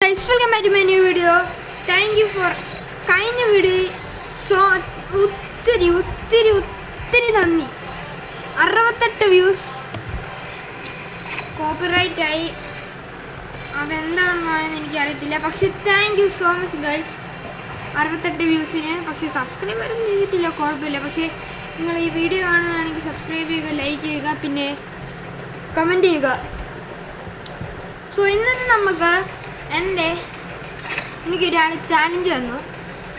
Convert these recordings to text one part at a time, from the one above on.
guys, welcome back to my new video. Thank you for കഴിഞ്ഞ video ഒത്തിരി നന്ദി. 68 views copyright ആയി, അതെന്താണെന്ന് എനിക്കറിയത്തില്ല. പക്ഷെ thank you so much guys 68 വ്യൂസിന്. പക്ഷേ സബ്സ്ക്രൈബ് ആരും ചെയ്തിട്ടില്ല, കുഴപ്പമില്ല. പക്ഷേ നിങ്ങൾ ഈ വീഡിയോ കാണുകയാണെങ്കിൽ സബ്സ്ക്രൈബ് ചെയ്യുക, ലൈക്ക് ചെയ്യുക, പിന്നെ കമൻറ്റ് ചെയ്യുക. സോ ഇന്നത്തെ നമുക്ക് എനിക്കൊരാൾ ചാലഞ്ച് തന്നു.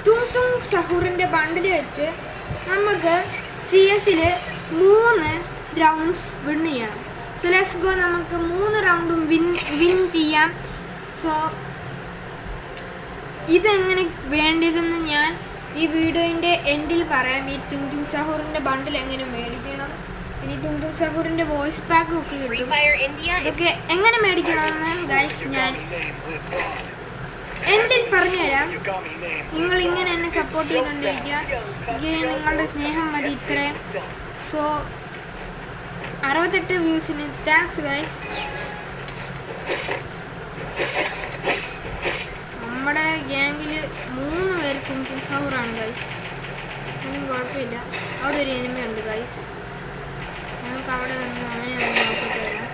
തുങ് സഹൂറിൻ്റെ ബണ്ടിൽ വെച്ച് നമുക്ക് CS-ൽ 3 റൗണ്ട്സ് വിൻ ചെയ്യണം. So let's go. നമുക്ക് 3 റൗണ്ടും വിൻ ചെയ്യാം. സോ ഇതെങ്ങനെ വേണ്ടതെന്ന് ഞാൻ ഈ വീഡിയോൻ്റെ എൻഡിൽ പറയാം. ഈ തുങ് സഹൂറിൻ്റെ ബണ്ടിൽ എങ്ങനെ മേടിക്കണം, ഇനി തുങ് സഹൂറിൻ്റെ വോയിസ് പാക്ക് ഒക്കെ കിട്ടും. ഇതൊക്കെ എങ്ങനെ മേടിക്കണമെന്ന് ഗൈസ് ഞാൻ എൻഡിൽ പറഞ്ഞുതരാം. നിങ്ങൾ ഇങ്ങനെ എന്നെ സപ്പോർട്ട് ചെയ്തുകൊണ്ടിരിക്കുക. ഇങ്ങനെ നിങ്ങളുടെ സ്നേഹം മതി ഇത്രയും. സോ 68 വ്യൂസിന് താങ്ക്സ് ഗൈസ്. നമ്മുടെ ഗ്യാങ്ങിൽ 3 പേര് തുങ് സഹൂറാണ് ഗൈസ്. ഒന്നും കുഴപ്പമില്ല. അവിടെ ഒരു എനിമി ഉണ്ട് ഗൈസ്. നമുക്ക് അവിടെ നിന്ന് അങ്ങനെ നോക്കിയിട്ട് വരാം.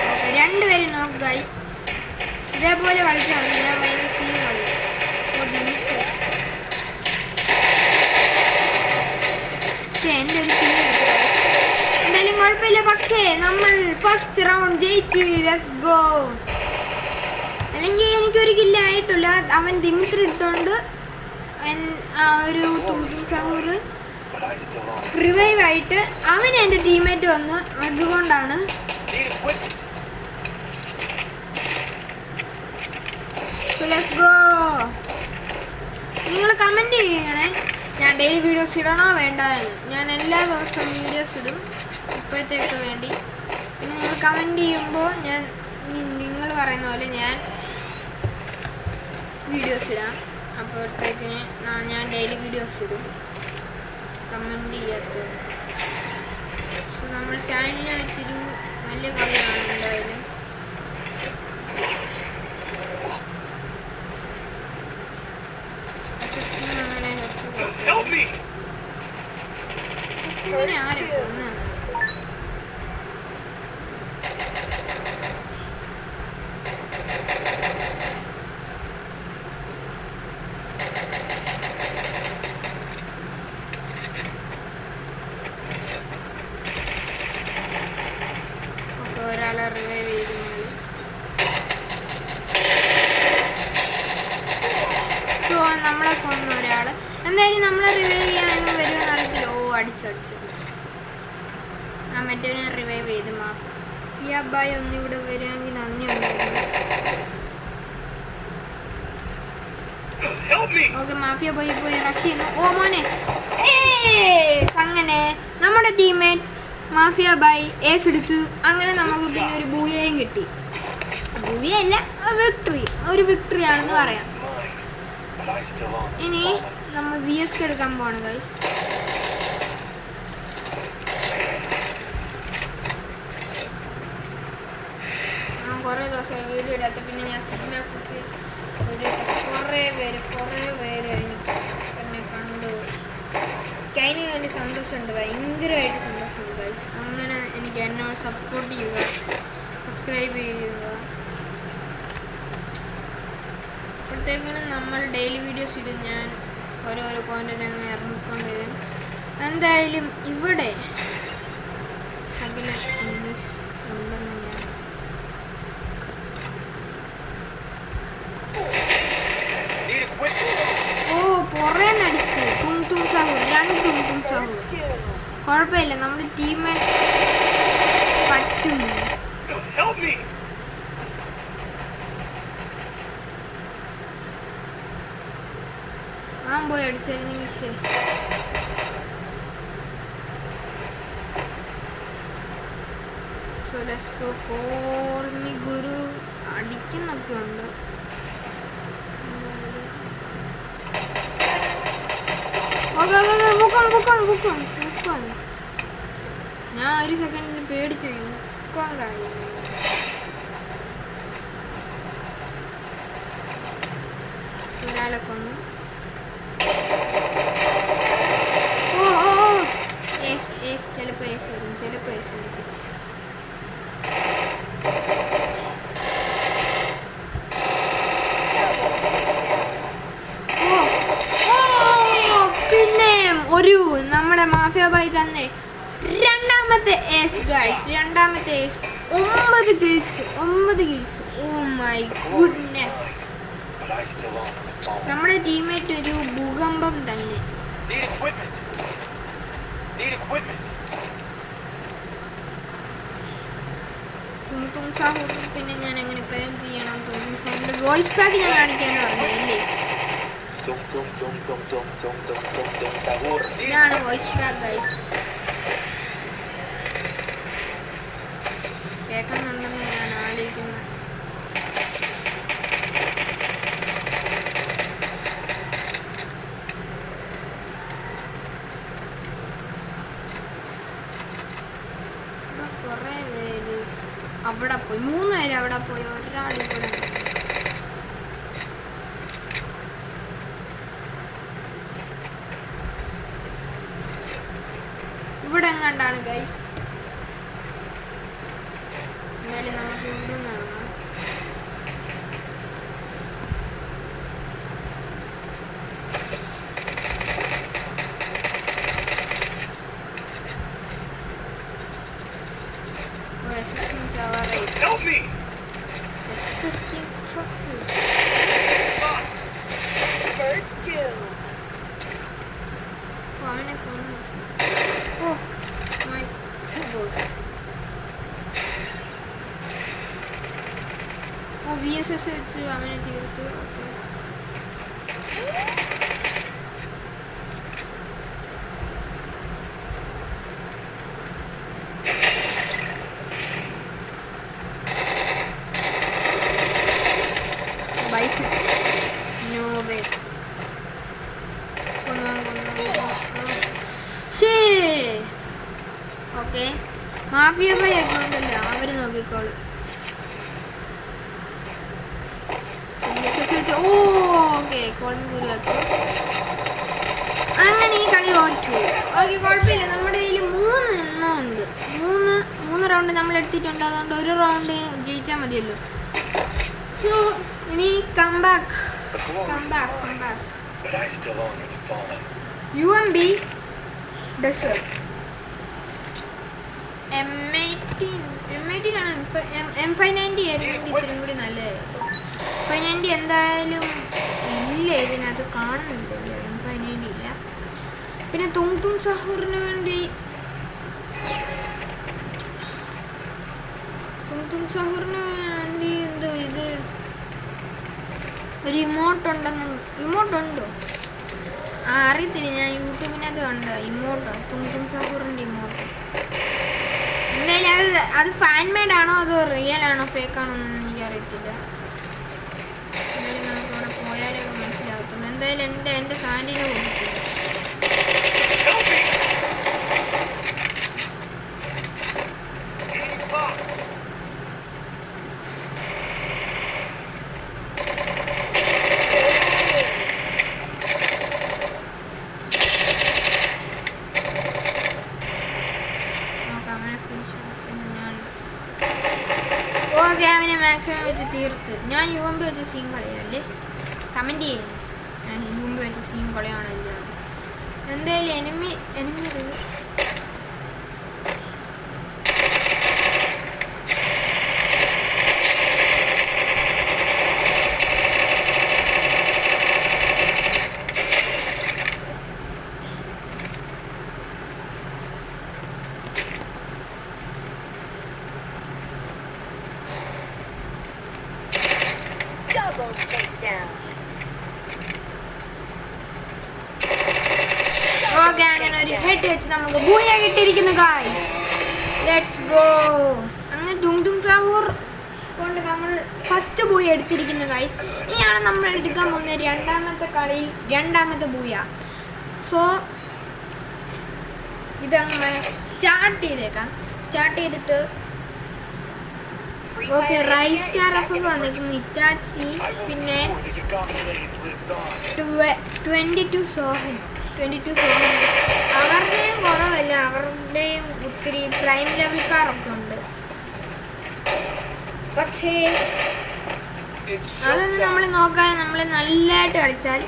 ഓക്കെ, 2 പേര് നോക്ക് ഗൈസ്. ഇതേപോലെ കളിച്ചാണ് ഞാൻ -C കളി. പക്ഷേ എൻ്റെ ഒരു ടീം എന്തായാലും കുഴപ്പമില്ല. പക്ഷേ നമ്മൾ ഫസ്റ്റ് റൗണ്ട് ജയിച്ച്. Let's go. അല്ലെങ്കിൽ എനിക്കൊരു കില്ലായിട്ടുള്ള അവൻ ദിമിത്രി ഇട്ടുകൊണ്ട് ഒരു തുങ് സഹൂർ റിവൈവ് ആയിട്ട് അവൻ എൻ്റെ ടീമേറ്റ് വന്ന്, അതുകൊണ്ടാണ്. Let's go. നിങ്ങൾ കമൻറ്റ് ചെയ്യണേ ഞാൻ ഡെയിലി വീഡിയോസ് ഇടണോ വേണ്ട എന്ന്. ഞാൻ എല്ലാ ദിവസവും വീഡിയോസ് ഇടും ഇപ്പോഴത്തേക്ക് വേണ്ടി. പിന്നെ നിങ്ങൾ കമൻറ്റ് ചെയ്യുമ്പോൾ നിങ്ങൾ പറയുന്ന പോലെ ഞാൻ വീഡിയോസ് ഇടാം. അപ്പോഴത്തേക്കിന് ഞാൻ ഡെയിലി വീഡിയോസ് ഇടും. കമൻറ്റ് ചെയ്യാത്ത നമ്മൾ ചാനലിനെ വെച്ചൊരു വലിയ കളിയാണ് എന്തായാലും. അങ്ങനെ ആരും ഒരാളെ റിവൈവ് ചെയ്യുന്നത്. സോ നമ്മളെ കൊന്ന ഒരാൾ എന്തായാലും നമ്മളെ റിവൈവ് ചെയ്യാനും വരുമെന്ന് അറിയത്തില്ല. ഓ, അടിച്ചടിച്ചത്. ആ മറ്റേനെ റിവൈവ് ചെയ്ത് മാഫിയ ബായ് ഒന്നിവിടെ വരുമെങ്കിൽ നന്ദി ഉണ്ടായിരുന്നു. ഓക്കെ, മാഫിയ ബായ് പോയി റഷ് ചെയ്യുന്നു. ഓ മോനെ, അങ്ങനെ നമ്മുടെ ടീമേറ്റ് മാഫിയ ബായ് ഏസ് എടുത്തു. അങ്ങനെ നമുക്ക് പിന്നെ ഒരു ബൂയയും കിട്ടി. ബൂയല്ല, ഒരു വിക്ടറി ആണെന്ന് പറയാം. ഇനി നമ്മൾ VS എടുക്കാൻ പോവാണ് ഗൈസ്. കുറേ ദിവസമായി വീഡിയോ ഇടാത്ത. പിന്നെ ഞാൻ വീഡിയോ കുറേ പേര് എനിക്ക് എന്നെ കണ്ടു. അതിന് വേണ്ടി സന്തോഷമുണ്ട്, ഭയങ്കരമായിട്ട് സന്തോഷമുണ്ട് ഗൈസ്. അങ്ങനെ എനിക്ക് എന്നോട് സപ്പോർട്ട് ചെയ്യുക, സബ്സ്ക്രൈബ് ചെയ്യുക. അപ്പോഴത്തേക്കാണ് നമ്മൾ ഡെയിലി വീഡിയോസ് ഇടും. ഞാൻ ഓരോരോ കോണ്ടന്റ് അങ്ങ് ഇറങ്ങിക്കൊണ്ട് വരും. എന്തായാലും ഇവിടെ ഉണ്ടെന്ന് ഞാൻ കുറേ നടിച്ചു. തുങ് സഹൂർ 2 തുങ് സഹൂർ. കുഴപ്പമില്ല, നമ്മുടെ ടീമേറ്റ് പറ്റുന്നു. ഞാൻ പോയി അടിച്ചിരുന്നെങ്കിൽ ശരി. So let's go. Call me guru. അടിക്കുന്നൊക്കെ ഉണ്ട്. ബുക്കാണ്. ഞാൻ ഒരു സെക്കൻഡിന് പേടിച്ചു. എടുക്കാൻ കഴിയും. ഒരാളെ കൊന്നു. ചിലപ്പോൾ പിന്നെ ഒരു നമ്മുടെ മാഫിയ ബൈ തന്നെ രണ്ടാമത്തെ ace guys. 9 kills. Oh my goodness. നമ്മുടെ ടീമേറ്റ് ഒരു ഭൂകമ്പം തന്നെ. പിന്നെ ഞാൻ എങ്ങനെ ക്ലെയിം ചെയ്യണം? വോയിസ് പാക്ക് ഞാൻ കാണിക്കാന്ന് പറഞ്ഞല്ലേ. ഇതാണ് വോയിസ് പാക്ക് ഗൈസ്. കേൾക്കുന്നുണ്ടെന്ന് ഞാൻ ആലോചിക്കുന്നു. കുറേ പേര് അവിടെ പോയി. 3 പേര് അവിടെ പോയി. ഒരാളിവിടെ ഇവിടെ എങ്ങാണ്ടാണ് ഗൈസ്. എന്നാലും നമുക്ക് ഇവിടെ നടണം. VSS വെച്ച് അവനെ തീർത്ത്. ഓക്കെ, മാഫിയ ബൈ അക്കൗണ്ടല്ല, അവര് നോക്കിക്കോളും. അങ്ങനെ ഈ കളി തോറ്റു. ഓക്കെ, കുഴപ്പമില്ല. നമ്മുടെ കയ്യിൽ 3 എണ്ണം ഉണ്ട്. 3 റൗണ്ട് നമ്മൾ എടുത്തിട്ടുണ്ട്. അതുകൊണ്ട് ഒരു റൗണ്ട് ജയിച്ചാൽ മതിയല്ലോ. സോ ഇനി കംബാക്ക്. UMB ഡെസേർട്ട് M18 ആണ്. M590 ആയിരുന്നു ഇച്ചിരി കൂടി നല്ലതായിരുന്നു. M590 എന്തായാലും ഇല്ല, ഇതിനകത്ത് കാണുന്നില്ല. M590 ഇല്ല. പിന്നെ തും സഹൂറിന് വേണ്ടി എന്തോ ഇത് ഒരു ഇമോട്ടുണ്ടെന്ന്. ഇമോട്ടുണ്ടോ? അറിയത്തില്ല, ഞാൻ യൂട്യൂബിനകത്ത് കണ്ട ഇമോട്ടോ. തും സഹൂറിൻ്റെ ഇമോട്ട്. എന്തായാലും അത് ഫാൻ മെയ്ഡ് ആണോ അതോ റിയൽ ആണോ ഫേക്ക് ആണോ എന്നൊന്നും എനിക്കറിയത്തില്ല. എന്തായാലും നമുക്ക് അവിടെ പോയാലേ മനസ്സിലാകത്തുള്ളൂ. എന്തായാലും എൻ്റെ സാൻഡിനെ കൊടുത്തില്ല. ഓക്കെ, അവനെ മാക്സിമം വെച്ച് തീർത്ത്. ഞാൻ UMB വെച്ച് സീൻ കളയാല്ലേ? കമൻറ്റ് ചെയ്യാം. ഞാൻ UMB വെച്ച് സീൻ കളയാണല്ലോ. എന്തായാലും എനിമി ഹെഡ് വെച്ച് നമുക്ക് ബൂയ കിട്ടിയിരിക്കുന്നു ഗായ്സ്. Let's go. അങ്ങനെ തും സഹൂർ കൊണ്ട് നമ്മൾ ഫസ്റ്റ് ബൂയ എടുത്തിരിക്കുന്നു ഗായ്സ്. ഇനിയാണ് നമ്മൾ എടുക്കാൻ പോകുന്ന രണ്ടാമത്തെ കളിയിൽ രണ്ടാമത്തെ ബൂയ. സോ ഇതങ്ങനെ സ്റ്റാർട്ട് ചെയ്തേക്കാം. സ്റ്റാർട്ട് ചെയ്തിട്ട് ഓക്കെ റൈസ് സ്റ്റാർ എഫ് വന്നിരിക്കുന്നു ഇറ്റാച്ചി പിന്നെ 22 സോഹൻ അവരുടെയും കുറവല്ല അവരുടെയും ഒത്തിരി പ്രൈം ലെവൽക്കാരൊക്കെ ഉണ്ട് പക്ഷേ അതൊന്നും നമ്മൾ നോക്കാതെ നമ്മൾ നല്ലതായിട്ട് കളിച്ചാൽ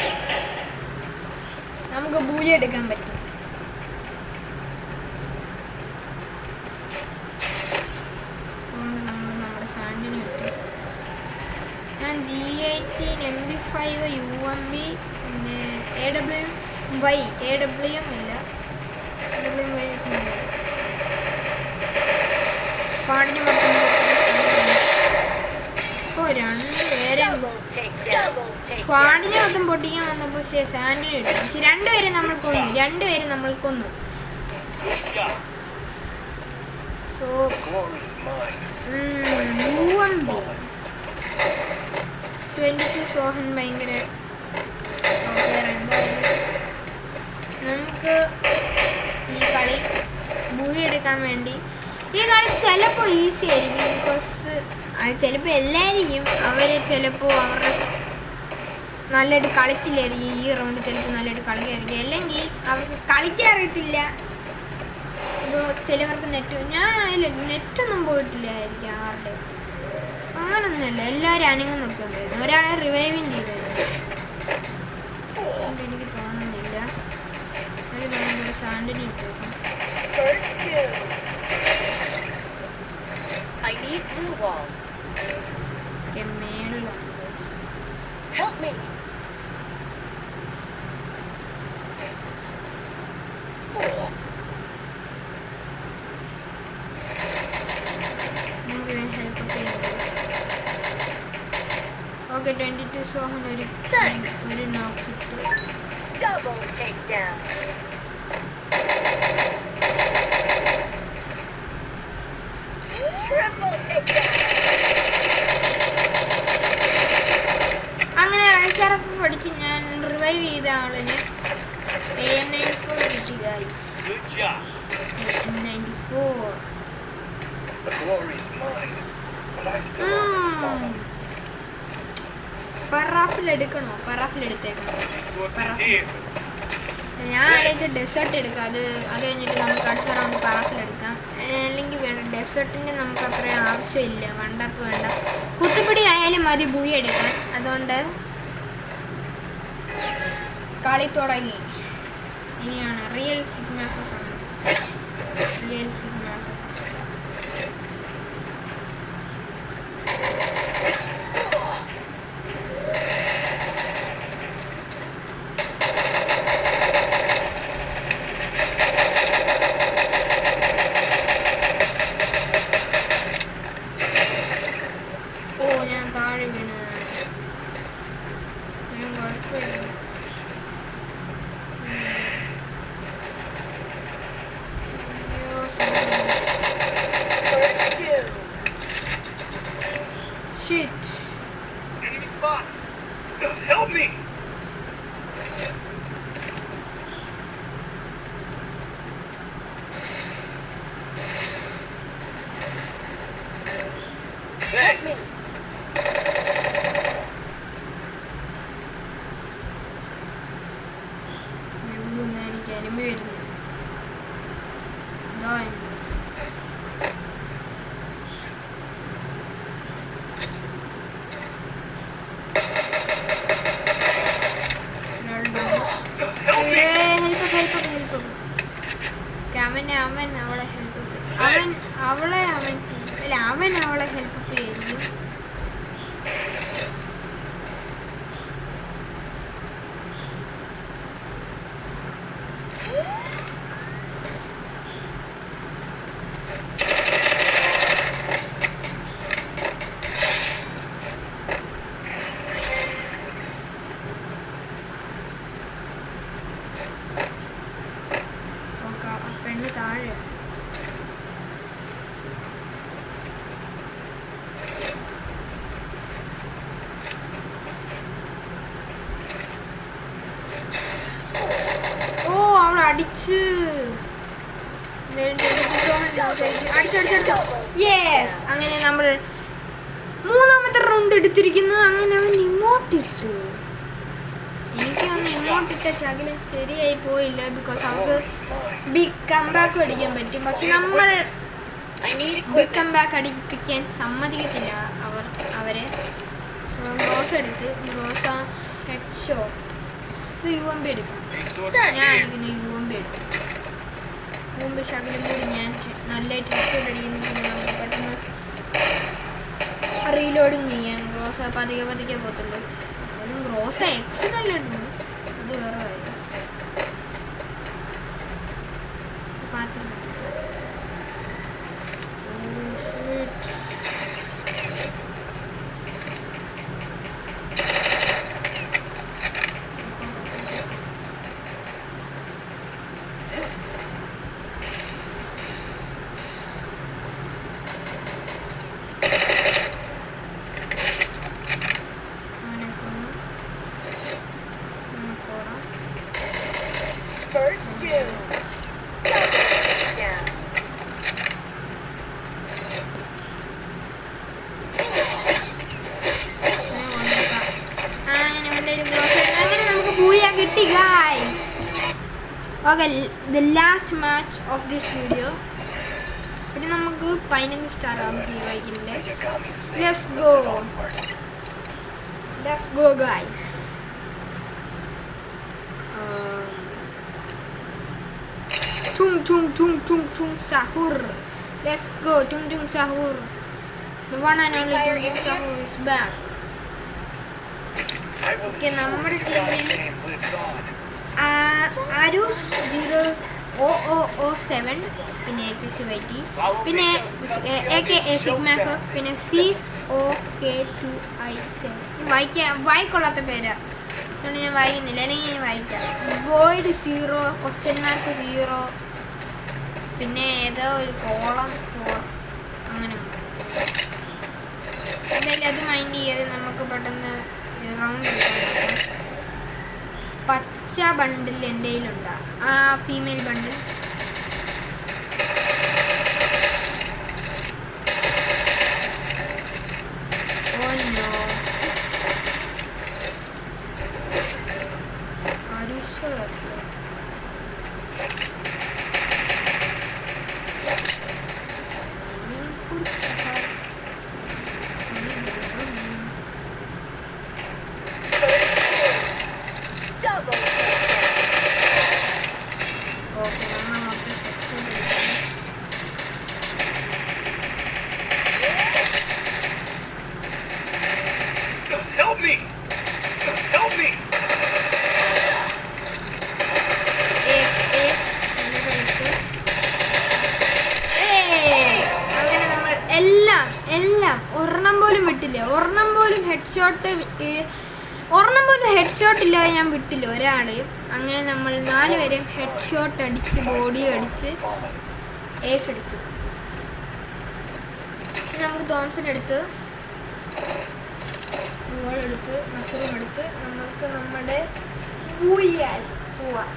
നമുക്ക് ബൂലി എടുക്കാൻ പറ്റും നമ്മുടെ സാൻഡിന് ഞാൻ G18 MP5 UMB പിന്നെ AWM ഇല്ല പാടിന് സ്ക്വാഡിനെ ഒന്നും പൊട്ടിക്കാൻ വന്നപ്പോൾ സാൻഡിന് കിട്ടും പക്ഷെ രണ്ടുപേരും നമ്മൾ കൊന്നു സോ UMB 22 സോഹൻ ഭയങ്കര നമുക്ക് ഈ കളി മൂവി എടുക്കാൻ വേണ്ടി ഈ കളി ചിലപ്പോൾ ഈസി ആയിരിക്കും ബിക്കോസ് അത് ചിലപ്പോൾ എല്ലാവരെയും അവർ ചിലപ്പോൾ അവരുടെ നല്ലതായിട്ട് കളിച്ചില്ലായിരിക്കും ഈ റൗണ്ട് ചിലപ്പോൾ നല്ലതായിട്ട് കളിക്കായിരിക്കും അല്ലെങ്കിൽ അവർക്ക് കളിക്കാൻ അറിയത്തില്ല ഇപ്പോൾ ചിലവർക്ക് ഞാൻ നെറ്റൊന്നും പോയിട്ടില്ലായിരിക്കും ആരുടെ അങ്ങനൊന്നുമല്ല എല്ലാവരും അനങ്ങുന്നൊക്കെ ഉണ്ടായിരുന്നു ഒരാളെ റിവൈവിങ് ചെയ്തായിരുന്നു എനിക്ക് തോന്നുന്നില്ല ഒരു നമ്മുടെ സാൻഡിന് ഇട്ടേക്കും മേളിലാണ് ഓക്കെ 22 സോഹൻ ഒരു നോക്ക് ഇട്ടു Double takedown. Triple takedown. അങ്ങനെ റൈസറപ്പ് പഠിച്ച് ഞാൻ റിവൈവ് ചെയ്ത ആളിന് AM94 കിട്ടി guys. AM94. The glory is mine, but I still want to follow. പറാഫിൽ എടുത്തേക്കണം ഞാൻ ആദ്യത്തെ ഡെസേർട്ട് എടുക്കാം അത് കഴിഞ്ഞിട്ട് നമുക്ക് അടുത്ത റൗണ്ട് പറാഫിൽ എടുക്കാം അല്ലെങ്കിൽ വേണ്ട ഡെസേർട്ടിൻ്റെ നമുക്ക് അത്രയും ആവശ്യമില്ല വണ്ടപ്പ് വേണ്ട കുത്തുപിടി ആയാലും മതി ബൂയി എടുക്കാൻ അതുകൊണ്ട് കളി തുടങ്ങി ഇനിയാണ് real sigmas Shit. Enemy spot. Help me. Thanks. അവൻ അവളെ ഹെൽപ്പ് ചെയ്തു പെണ്ണ് താഴെ അടിച്ച് അങ്ങനെ നമ്മൾ റൗണ്ട് എടുത്തിരിക്കുന്നു. അങ്ങനെ അവൻ ഇമോട്ടിട്ടു. എനിക്ക് ഒന്ന് ഇമോട്ടിട്ട ശകലം ശരിയായി പോയില്ല. ബിക്കോസ് അവർക്ക് ബിഗ് കംബാക്ക് അടിക്കാൻ പറ്റും. പക്ഷെ നമ്മൾ I need big equipment. Comeback അടിപ്പിക്കാൻ സമ്മതിക്കത്തില്ല അവരെ. റോസ എടുത്ത് റോസ ഹെഡ് ഷോട്ട്. ഇത് UMP എടുക്കും. ഞാൻ അടിക്കുന്ന UMP എടുക്കും. UMP ശകലം കൂടി ഞാൻ നല്ലതായിട്ട് ഹെഡ് ഷോട്ട് അടിക്കുന്നു. പെട്ടെന്ന് റീലോഡിങ് ചെയ്യാം. റോസ പതിക്കെ പോകത്തുള്ളൂ. അതും റോസ എക്സ് നല്ലിട്ടുണ്ട്. അത് വേറെ കാര്യം. കാത്തിരുന്നു. First two. Double takedown. Okay, the last match of this video. പിന്നെ നമുക്ക് 15 സ്റ്റാർ ആവും. Yagami's thing Let's from go. the onward. Let's go, guys. Tung Sahur. Let's go, Tung Sahur. The one and only Tung Sahur is back. I will Okay, ensure നമ്മുടെ Yagami's ടീമിൽ name lives on. Arush 0007, പിന്നെ AKC പിന്നെ AKA Sigma, പിന്നെ COK2I7. വായിക്കൊള്ളാത്ത പേരാ, അതുകൊണ്ട് ഞാൻ വായിക്കുന്നില്ല. അല്ലെങ്കിൽ ഞാൻ വായിക്കാം. വോയിഡ് 0, ?0, പിന്നെ ഏതോ ഒരു കോളം 4 അങ്ങനെ. എന്തായാലും അത് മൈൻഡ് ചെയ്യാതെ നമുക്ക് പെട്ടെന്ന് റൗണ്ട് എടുക്കാൻ. പച്ച ബണ്ടിൽ എൻ്റെ കയ്യിലുണ്ട്, ആ female bundle. Oh no. Are you sure? Double takedown. Okay, നമ്മൾ മൊത്തം Help me! Help me! അങ്ങനെ നമ്മൾ എല്ലാം ഒരെണ്ണം പോലും വിട്ടില്ല. ഒരെണ്ണം പോലും ഹെഡ് ഷോട്ട് ഇല്ലാതെ ഞാൻ വിട്ടില്ല ഒരാള്. അങ്ങനെ നമ്മൾ 4 പേരെയും ഹെഡ് ഷോട്ട് അടിച്ച് ബോഡി അടിച്ച് ഏസ് എടുത്തു. നമുക്ക് തോംസൺ എടുത്ത്, എടുത്ത്, മഷറൂം എടുത്ത് നമുക്ക് നമ്മുടെ ബൂയാൽ പോവാം.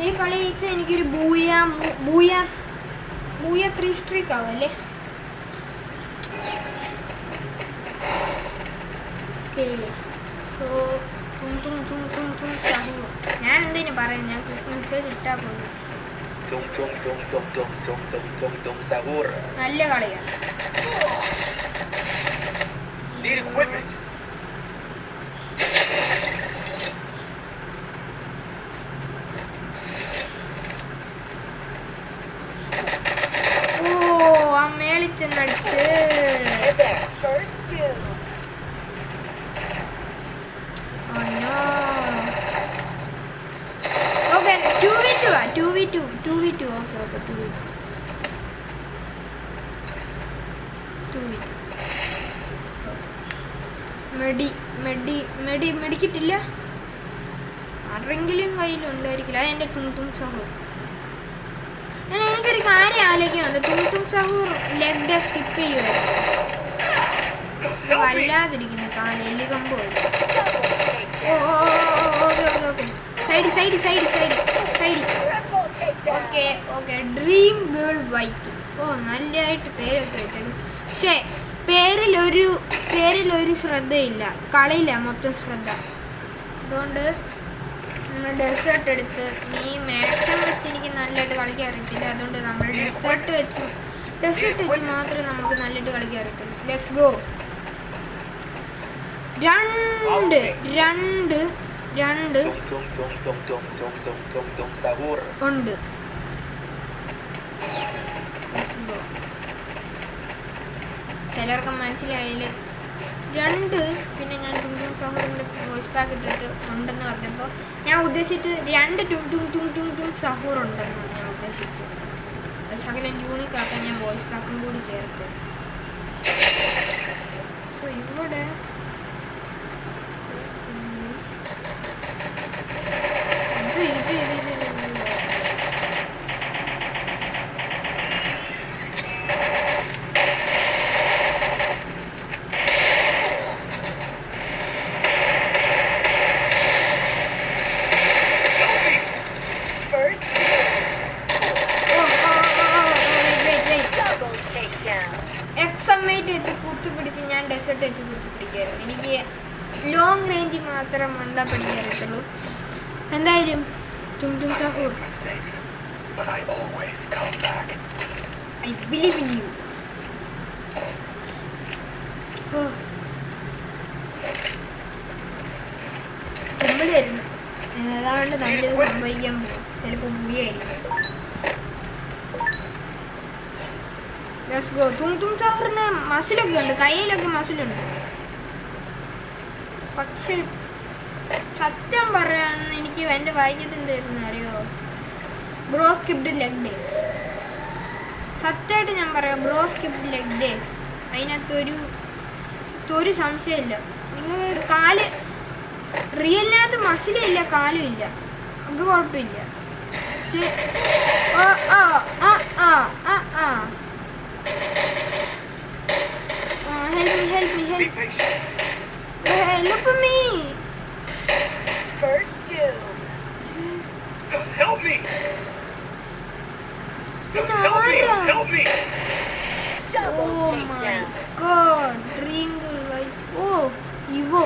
ഈ കളി ജയിച്ചാൽ എനിക്കൊരു ബൂയ 3 സ്ട്രീക്ക് ആവും അല്ലേ? ഓക്കെ, സോ ഞാൻ എന്തിനു പറയാം, ഞാൻ മെസ്സേജ് ഇട്ടാ പോകുന്നു. Sahur. നല്ല കളിയാണ്. Need equipment. ഓ, ആ മേളിൽ ചെന്നടിച്ച്. And there, first two. Oh no. Okay, 2v2 ആ, 2v2. Okay, 2v2. മെഡിക്കിട്ടില്ല, ആരെങ്കിലും കയ്യിലുണ്ടായിരിക്കില്ല. അതെൻ്റെ തും സഹൂർ. എനിക്കൊരു കാര്യം ആലോചിക്കുന്നുണ്ട്. തും സഹൂർ ലെഗ് സ്കിപ്പ് ചെയ്യുമായിരുന്നു. വല്ലാതിരിക്കുന്നു കാല്, എല്ലുകമ്പ് പോലെ. Oh okay, side. Triple takedown. Okay, dream girl white. Oh, നല്ലതായിട്ട് പേരൊക്കെ വെച്ചത്. പക്ഷേ പേരിലൊരു ശ്രദ്ധയില്ല, കളിയില്ല മൊത്തം ശ്രദ്ധ. അതുകൊണ്ട് നമ്മൾ ഡെസേർട്ട് എടുത്ത് ഈ മാക്സിമം വെച്ച് എനിക്ക് നല്ലതായിട്ട് കളിക്കാൻ അറിയത്തില്ല. അതുകൊണ്ട് നമ്മൾ ഡെസേർട്ട് വെച്ച് മാത്രമേ നമുക്ക് നല്ലതായിട്ട് കളിക്കാൻ അറിയത്തുള്ളൂ. Let's go. രണ്ട് ഉണ്ട്. ചിലർക്ക് മനസ്സിലായില്ല 2. പിന്നെ ഞാൻ തും സഹൂറിൻ്റെ വോയിസ് പാക്ക് ഇട്ടിട്ട് ഉണ്ടെന്ന് പറഞ്ഞപ്പോൾ ഞാൻ ഉദ്ദേശിച്ചിട്ട് 2 സഹൂർ ഉണ്ടെന്നാണ് ഞാൻ ഉദ്ദേശിച്ചത്. ശകലം യൂണിക് ആക്കാൻ ഞാൻ വോയിസ് പാക്കും കൂടി ചേർത്ത്. സോ ഇവിടെ എക്സമേറ്റ് വെച്ച് കുത്തിപ്പിടിച്ച് ഞാൻ ഡെസേർട്ട് വെച്ച് കുത്തിപ്പിടിക്കായിരുന്നു. എനിക്ക് ലോങ് റേഞ്ചിൽ മാത്രം മണ്ട പിടിക്കാറുള്ളൂ. എന്തായാലും തും സഹൂർ, ഐ ബിലീവ് ഇൻ യു. തുമ്പിലായിരുന്നു. അതാണ്ട് നല്ലത് സംഭവിക്കാൻ പോകും. ചിലപ്പോൾ ഭൂയായിരിക്കും. Let's go. തും സഹൂറിന് മസിലൊക്കെ ഉണ്ട്, കയ്യിലൊക്കെ മസിലുണ്ട്. പക്ഷെ സത്യം പറയാന്ന് എനിക്ക് എൻ്റെ വായിക്കത്ത് എന്തായിരുന്നു അറിയോ? Bro skipped leg days. സത്യമായിട്ട് ഞാൻ പറയാം, ബ്രോ സ്കിപ്ഡ് ലെഗ് ഡേയ്സ്. അതിനകത്തൊരു സംശയമില്ല. നിങ്ങൾ കാല് റിയലിനകത്ത് മസിലില്ല, കാലും ഇല്ല, അത് കുഴപ്പമില്ല. Help me. First doom. Help me! Help me! Double Oh my takedown. god. Ringle white. Oh, Evo.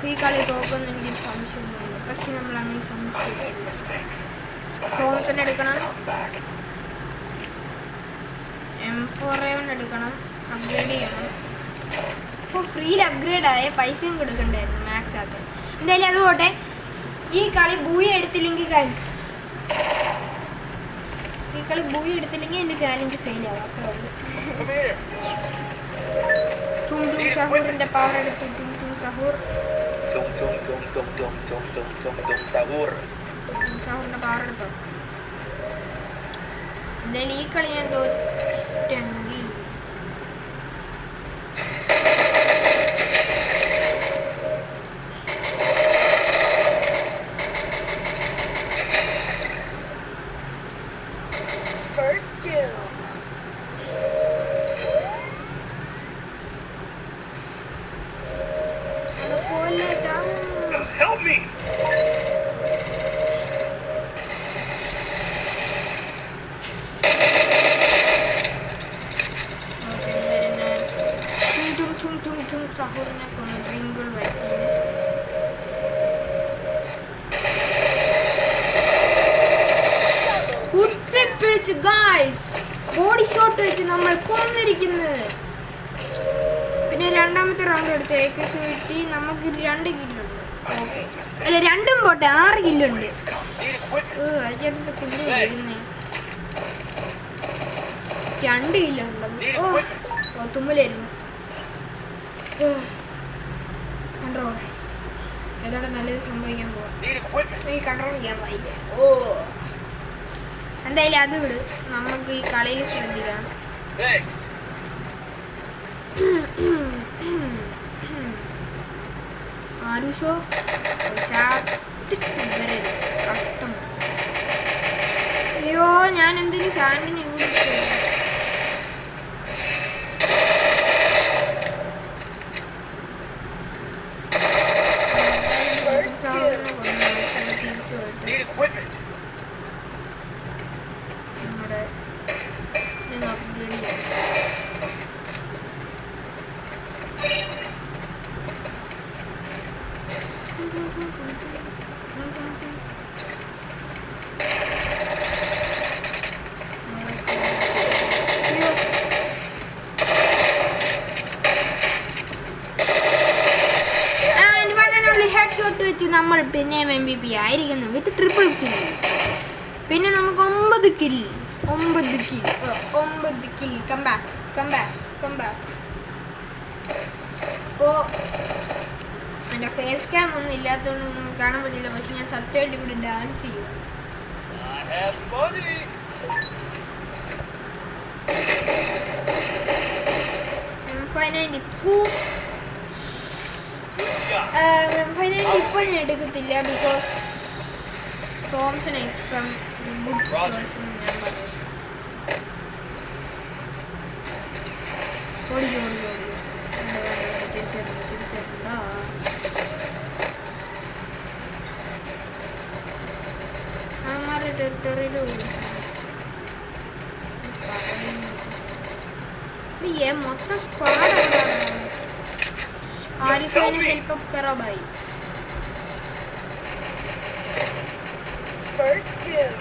ഈ കളി തോക്കുന്ന എനിക്ക് സംശയമൊന്നുമില്ല. പക്ഷെ നമ്മൾ അങ്ങനെ സംശയിക്കില്ല. തോമസിനെ എടുക്കണം, M4A1 എടുക്കണം, അപ്ഗ്രേഡ് ചെയ്യണം. ഇപ്പോൾ ഫ്രീയിൽ അപ്ഗ്രേഡ് ആയ പൈസയും കൊടുക്കണ്ടായിരുന്നു മാക്സ് ആക്കാൻ. എന്തായാലും അത് പോട്ടെ. ഈ കളി ബൂയി എടുത്തില്ലെങ്കിൽ എൻ്റെ ചാലഞ്ച് ഫെയിൽ ആവും. അത്രേ ഉള്ളൂ. തും സഹൂറിൻ്റെ പവർ എടുത്തു. തും സഹൂർ സഹൂറിൻ്റെ പവർ എടുത്തോ. എന്തായാലും ഈ കളി ഞാൻ തോറ്റെങ്കിൽ First doom. Help me! സഹൂറിനെ കൊന്നു. ഡ്രിങ്കിൾ വയ്ക്കും. കുത്തിപ്പിടിച്ച് ഗായ്സ് ബോഡി ഷോട്ട് വെച്ച് നമ്മൾ കൊന്നിരിക്കുന്നത്. പിന്നെ രണ്ടാമത്തെ റൗണ്ട് എടുത്ത് AK-70 നമുക്ക് 2 കില്ലുണ്ട്. ഓക്കെ, അല്ല 2 പോട്ടെ, 6 കില്ലുണ്ട്. അതിനകത്ത് കുന്നു വരുന്നേ 2 കില്ലുണ്ട്. തുമ്മലായിരുന്നു. കൺട്രോൾ ഏതോടെ നല്ലത് സംഭവിക്കാൻ പോവാം. ഈ കൺട്രോൾ ചെയ്യാൻ വയ്യ. എന്തായാലും അത് വിട്, നമുക്ക് ഈ കളിയിൽ ശ്രദ്ധിക്കാം. ആരുഷോ കഷ്ടം. അയ്യോ, ഞാൻ എന്തെങ്കിലും സാൻഡിന് ഇവിടെ നമ്മുടെ അപ്ഗ്രേഡ് ചെയ്യാം. നമ്മൾ പിന്നെ MVP ആയിരിക്കുന്നു വിത്ത് ട്രിപ്പിൾ കിൽ. പിന്നെ നമുക്ക് 9 കിൽ. Come back. അപ്പോൾ എൻ്റെ ഫേസ് ക്യാം ഒന്നും ഇല്ലാത്തതുകൊണ്ട് നിങ്ങൾക്ക് കാണാൻ പറ്റില്ല. പക്ഷെ ഞാൻ സത്യമായിട്ട് ഇവിടെ ഡാൻസ് ചെയ്യും. I have money. ഫൈനലി ഇപ്പം ഞാൻ എടുക്കത്തില്ല. ബിക്കോസ് തോംസൺ ഇപ്പം ഗുഡ് പേഴ്സൺ ഞാൻ പറയും. ഓടിക്കോ തിരിച്ചെടുക്കണ്ടോ. അവന്മാരുടെ ടെറിട്ടറിയിൽ മൊത്തം സ്ക്വാഡ് ആരിഫിനെ ഹെൽപ്പ് അപ്പ് കറോ bye. First kill.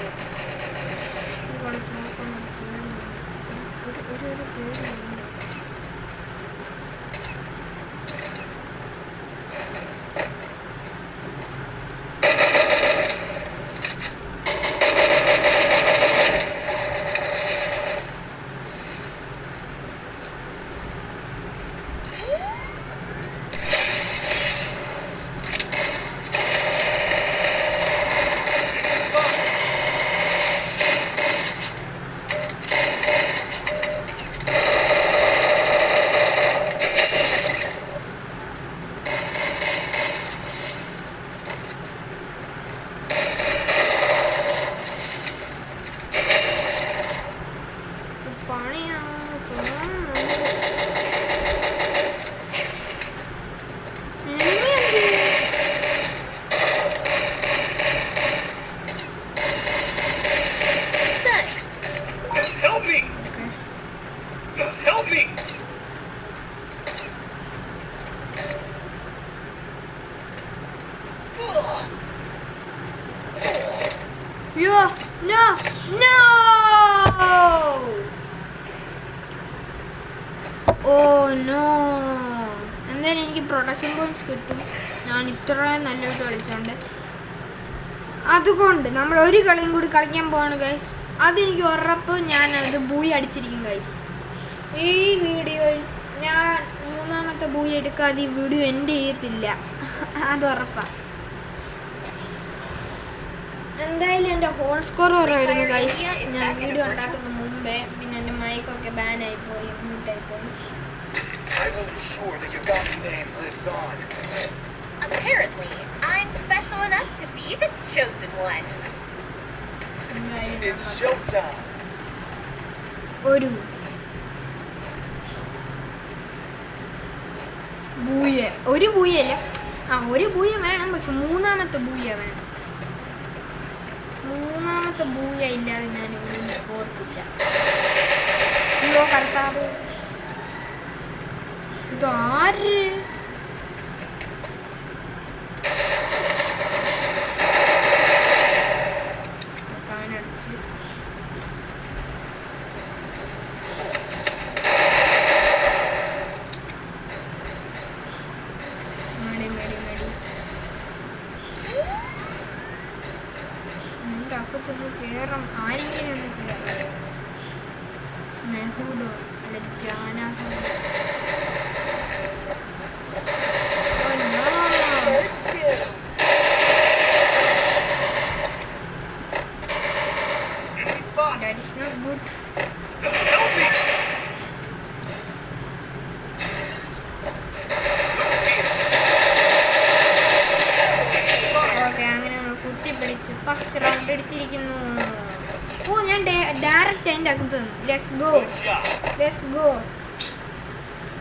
No! Oh no! എന്തായാലും എനിക്ക് പ്രൊഡക്ഷൻ പോയിന്റ്സ് കിട്ടും. ഞാൻ ഇത്രയും നല്ലതായിട്ട് കളിച്ചോണ്ട്. അതുകൊണ്ട് നമ്മൾ ഒരു കളിയും കൂടി കളിക്കാൻ പോവാണ് ഗൈസ്. അതെനിക്ക് ഉറപ്പ് ഞാൻ അത് ബൂയി അടിച്ചിരിക്കും ഗൈസ്. ഈ വീഡിയോയിൽ ഞാൻ മൂന്നാമത്തെ ബൂയി എടുക്കാതെ ഈ വീഡിയോ എൻഡ് ചെയ്യത്തില്ല. അത് ഉറപ്പാണ്. എന്തായാലും എൻ്റെ ഹോൾ സ്കോർ കുറവായിരുന്നു ഗൈസ് ഞാൻ വീഡിയോ ഉണ്ടാക്കുന്ന മുമ്പേ. പിന്നെ എൻ്റെ മൈക്കൊക്കെ ബാനായിപ്പോയി, മ്യൂട്ടായിപ്പോയി. I will ensure that your god's name lives on. Apparently, I'm special enough to be the chosen one. It's showtime. ഒരു ബൂയല്ല. ഒരു ബൂയ വേണം, പക്ഷെ മൂന്നാമത്തെ ബൂയ വേണം. മൂന്നാമത്തെ ബൂയ ഇല്ലാതെ ഞാൻ ഓർത്തില്ല. അയ്യോ കർത്താവ്, ഇതാര്? അവനടിച്ച് മടി എൻ്റെ അക്കത്തൊന്ന് കയറാം. ആരെങ്കിലും ഒന്ന് കയറാം. മെഹൂഡോ അല്ല ജാനഹോ. First kill. Enemy spot. That is not good. Help me. Okay, അങ്ങനെ നമ്മൾ കുത്തിപ്പിടിച്ച് ഫസ്റ്റ് റൗണ്ട് എടുത്തിരിക്കുന്നു. ഓ, ഞാൻ ഡയറക്റ്റ് അതിൻ്റെ അകത്ത് തന്നു. Let's go.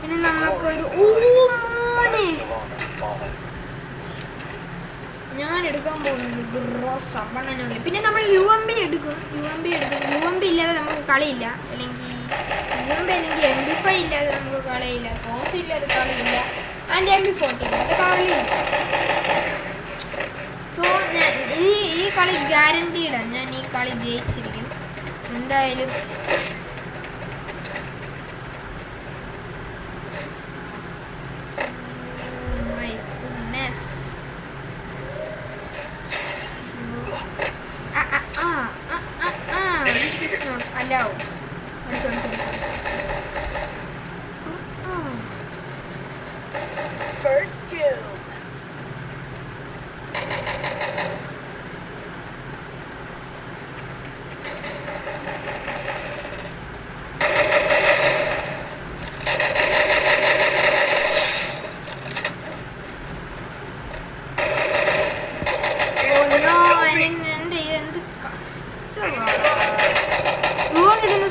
ഇനി നമുക്കൊരു മോനെ ഞാൻ എടുക്കാൻ പോകുന്നത് ഗ്രോസ് അവണ്ണനുണ്ട്. പിന്നെ നമ്മൾ UMP എടുക്കും. UMP ഇല്ലാതെ നമുക്ക് കളിയില്ല. അല്ലെങ്കിൽ UMP അല്ലെങ്കിൽ MP5 ഇല്ലാതെ നമുക്ക് കളിയില്ല. കോൺസ് ഇല്ലാതെ കളിയില്ല. ആൻഡ് MP40 ഇല്ലാതെ കളിയില്ല. സോ ഈ കളി ഗ്യാരണ്ടീഡാണ്. ഞാൻ ഈ കളി ജയിച്ചിരിക്കും എന്തായാലും. My goodness. This is not allowed. First doom.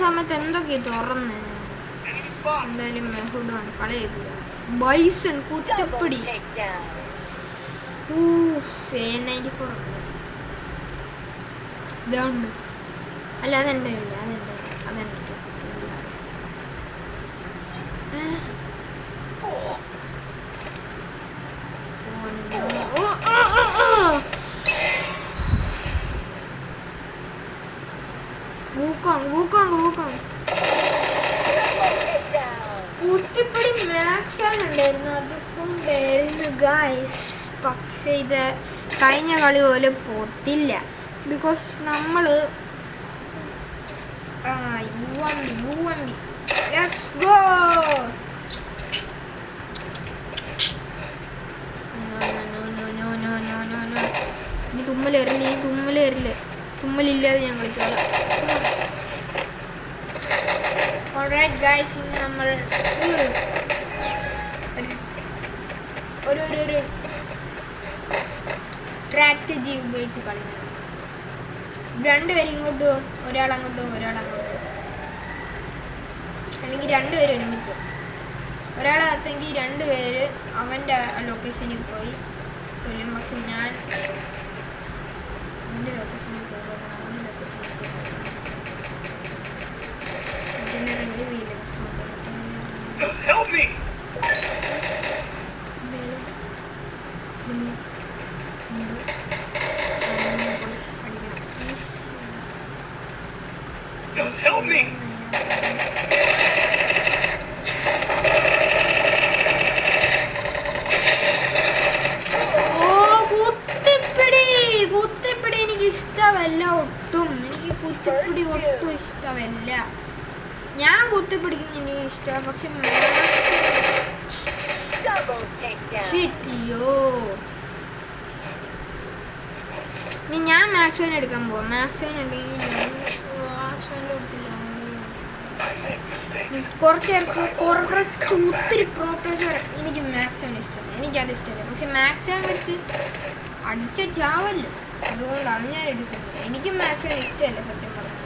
സമയത്ത് എന്തൊക്കെയാ തുറന്ന് എന്തായാലും മെഹുഡാണ് കളയില്ല. ബൈസൺ കുറ്റപ്പടി A94 ഉണ്ട്. ഇതുണ്ട് അല്ല അതെൻ്റെ ഇല്ല അതെൻ്റെ കുത്തിപ്പിടി മാക്സാണ് ഉണ്ടായിരുന്നു. അതുകൊണ്ടായിരുന്നു ഗൈസ്. പക്ഷെ ഇത് കഴിഞ്ഞ കളി പോലെ പോത്തില്ല. ബിക്കോസ് നമ്മൾ UMB ലെറ്റ്സ് ഗോ. ഇനി തുമ്മലേറില്ല. തുമ്മലില്ലാതെ ഞാൻ കളിച്ചോളാം. Alright guys, ഇനി നമ്മൾ ഒരു സ്ട്രാറ്റജി ഉപയോഗിച്ച് കളിക്കണം. രണ്ടുപേരും ഇങ്ങോട്ട് പോകും, ഒരാളങ്ങോട്ട് പോകും. അല്ലെങ്കിൽ രണ്ടുപേരും ഒരുമിച്ച്. ഒരാളകത്തെങ്കിൽ രണ്ടുപേര് അവൻ്റെ ലൊക്കേഷനിൽ പോയി കൊല്ലും. പക്ഷെ ഞാൻ അവൻ്റെ ലൊക്കേഷനിൽ പോകണം. Help me! Help me! കുത്തിപ്പിടി എനിക്ക് ഇഷ്ടമല്ല ഒട്ടും. എനിക്ക് കുത്തിപ്പിടി ഒട്ടും ഇഷ്ടമല്ല. ഞാൻ കുത്തിപ്പിടിക്കുന്ന എനിക്ക് ഇഷ്ടമാണ്. പക്ഷെ ഇനി ഞാൻ മാക്സോൻ എടുക്കാൻ പോവാം. മാക്സോൻ ഉണ്ടെങ്കിൽ കുറച്ച് പേർക്ക് ഒത്തിരി പ്രോപ്പർ എനിക്ക് മാക്സോൻ ഇഷ്ടമല്ല. എനിക്കത് ഇഷ്ടമല്ല. പക്ഷെ മാക്സോൻ വെച്ച് അടിച്ച ചാവല്ലോ. അതുകൊണ്ടാണ് ഞാൻ എടുക്കുന്നത്. എനിക്കും മാക്സോൻ ഇഷ്ടമല്ല സത്യം പറഞ്ഞത്.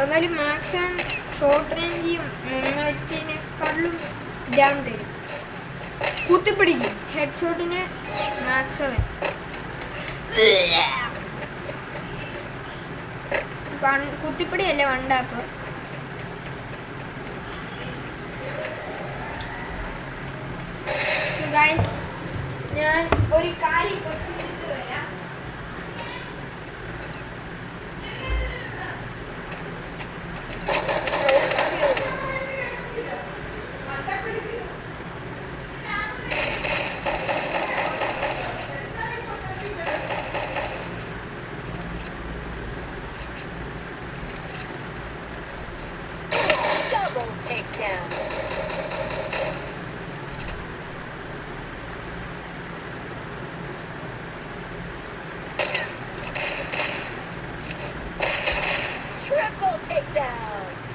എന്നാലും മാക്സോൻ ഷോർട്ട് റേഞ്ചും മറ്റേനേക്കാളും ഡാം തരും. കുത്തിപ്പിടിക്കും ഹെഡ് ഷോട്ടിന് മാക്സ് 7 കുത്തിപ്പിടിയല്ലേ വണ്ടാപ്പ്. ഞാൻ ഒരു കാര്യം വരാം. Double takedown. Triple takedown.